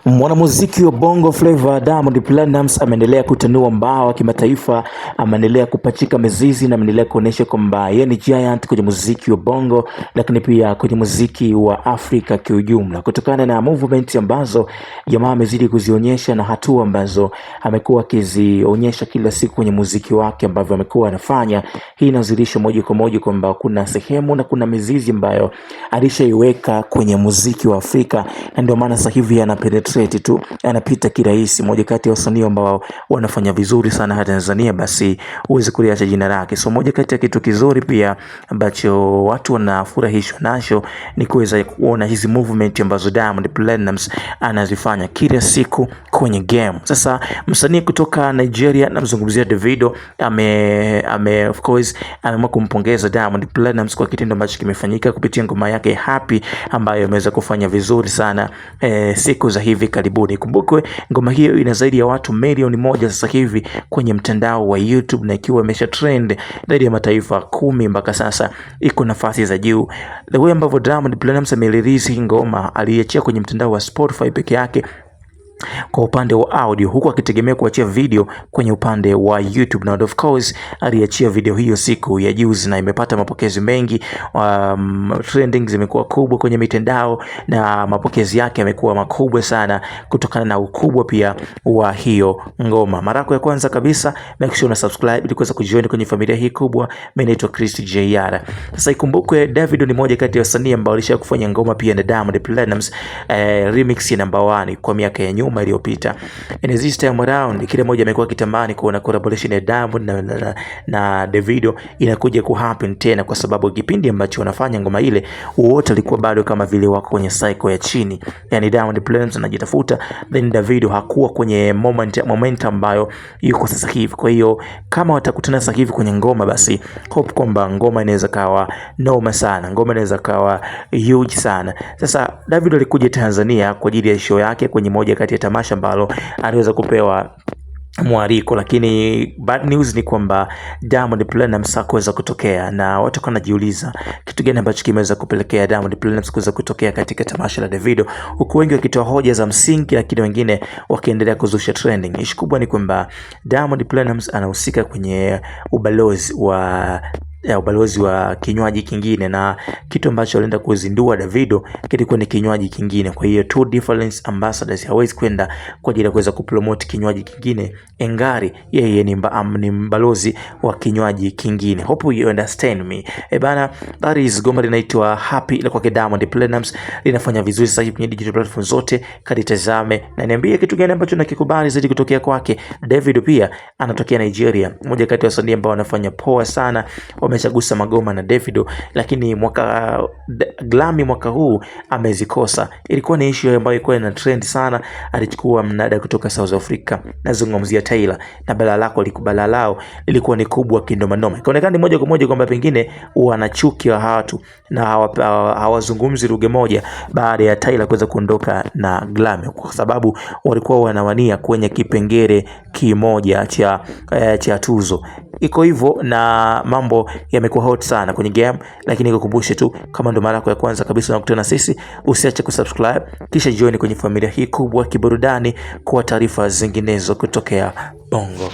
Mwanamuziki wa Bongo Flava Diamond Platnumz ameendelea kutanua mbawa kimataifa, ameendelea kupachika mizizi na ameendelea kuonesha kwamba yeye ni giant kwenye muziki wa Bongo, lakini pia kwenye muziki wa Afrika kiujumla, kutokana na movement ambazo jamaa amezidi kuzionyesha na hatua ambazo amekuwa akizionyesha kila siku kwenye muziki wake ambavyo amekuwa anafanya. Hii inazilisha moja kwa moja kwamba kuna sehemu na kuna mizizi ambayo alishaiweka kwenye muziki wa Afrika, na ndio maana sasa hivi penetrate tu, anapita kirahisi. Moja kati ya wasanii ambao wanafanya vizuri sana hata Tanzania, basi uweze kuliacha jina lake. So moja kati ya kitu kizuri pia ambacho watu wanafurahishwa nacho ni kuweza kuona hizi movement ambazo Diamond Platnumz anazifanya kila siku kwenye game. Sasa msanii kutoka Nigeria, namzungumzia Davido, of course ameamua kumpongeza Diamond Platnumz kwa kitendo ambacho kimefanyika kupitia ngoma yake Happy, ambayo imeweza kufanya vizuri sana siku za hivi karibuni. Kumbukwe ngoma hiyo ina zaidi ya watu milioni 1 sasa hivi kwenye mtandao wa YouTube, na ikiwa imesha trend zaidi ya mataifa 10 mpaka sasa, iko nafasi za juu. The way ambavyo Diamond Platnumz amerelease ngoma, aliachia kwenye mtandao wa Spotify peke yake kwa upande wa audio, huku akitegemea kuachia video kwenye upande wa YouTube, na of course aliachia video hiyo siku ya juzi na imepata mapokezi mengi. Trending zimekuwa kubwa kwenye mitandao na mapokezi yake yamekuwa makubwa sana kutokana na ukubwa pia wa hiyo ngoma. Mara ya kwanza kabisa, make sure una subscribe ili kuweza kujoin kwenye familia hii kubwa. Mimi naitwa Chris JR. Sasa ikumbukwe Davido ni moja kati ya wasanii ambao alisha kufanya ngoma pia na Diamond Platnumz, remix ya number 1 kwa miaka ya nyuma iliyopita. And this time around kila mmoja amekuwa kitamani kuona collaboration ya Diamond na Davido inakuja ku happen tena, kwa sababu kipindi ambacho wanafanya ngoma ile wote walikuwa bado kama vile wako kwenye cycle ya chini. Yani Diamond Platnumz anajitafuta, then Davido hakuwa kwenye moment ambayo yuko sasa hivi. Kwa hiyo kama watakutana sasa hivi kwenye ngoma, basi hope kwamba ngoma inaweza kawa noma sana, ngoma inaweza kawa huge sana. Sasa Davido alikuja Tanzania kwa ajili ya show yake kwenye moja kati ya tamasha ambalo aliweza kupewa mwaliko, lakini bad news ni kwamba Diamond Platnumz hakuweza kutokea, na watu wanajiuliza kitu gani ambacho kimeweza kupelekea Diamond Platnumz kuweza kutokea katika tamasha la Davido, huku wengi wakitoa hoja za msingi, lakini wengine wakiendelea kuzusha trending. Ishu kubwa ni kwamba Diamond Platnumz anahusika kwenye ubalozi wa kinywaji kingine, na kitu ambacho alienda kuzindua Davido kilikuwa ni kinywaji kingine. Kwa hiyo two different ambassadors hawezi kwenda kwa ajili ya kuweza kupromote kinywaji kingine engari yeye ni mbalozi wa kinywaji kingine. Hope you understand me. Bana, that is goma linaitwa Happy ile kwa Diamond Platnumz, linafanya vizuri sasa hivi kwenye digital platform zote. Kaditazame na niambie kitu gani ambacho nakikubali zaidi kutokea kwake. Davido pia anatokea Nigeria, mmoja kati ya wasanii ambao wanafanya poa sana, wamechagusa magoma na Davido, lakini Grammy mwaka huu amezikosa. Ilikuwa ni issue ambayo ilikuwa ina trend sana. Alichukua mnada kutoka South Africa, nazungumzia Taylor, na balaa lao lilikuwa ni kubwa kindoma noma. Ikaonekana ni moja kwa moja kwamba pengine wanachuki wa watu na hawazungumzi lugha moja baada ya Taylor kuweza kuondoka na Grammy, kwa sababu walikuwa wanawania kwenye kipengele kimoja cha tuzo. Iko hivyo na mambo yamekuwa hot sana kwenye game, lakini nikukumbushe tu, kama ndo mara yako ya kwanza kabisa unakutana na sisi, usiache kusubscribe kisha join kwenye familia hii kubwa kiburudani kwa taarifa zinginezo kutokea Bongo.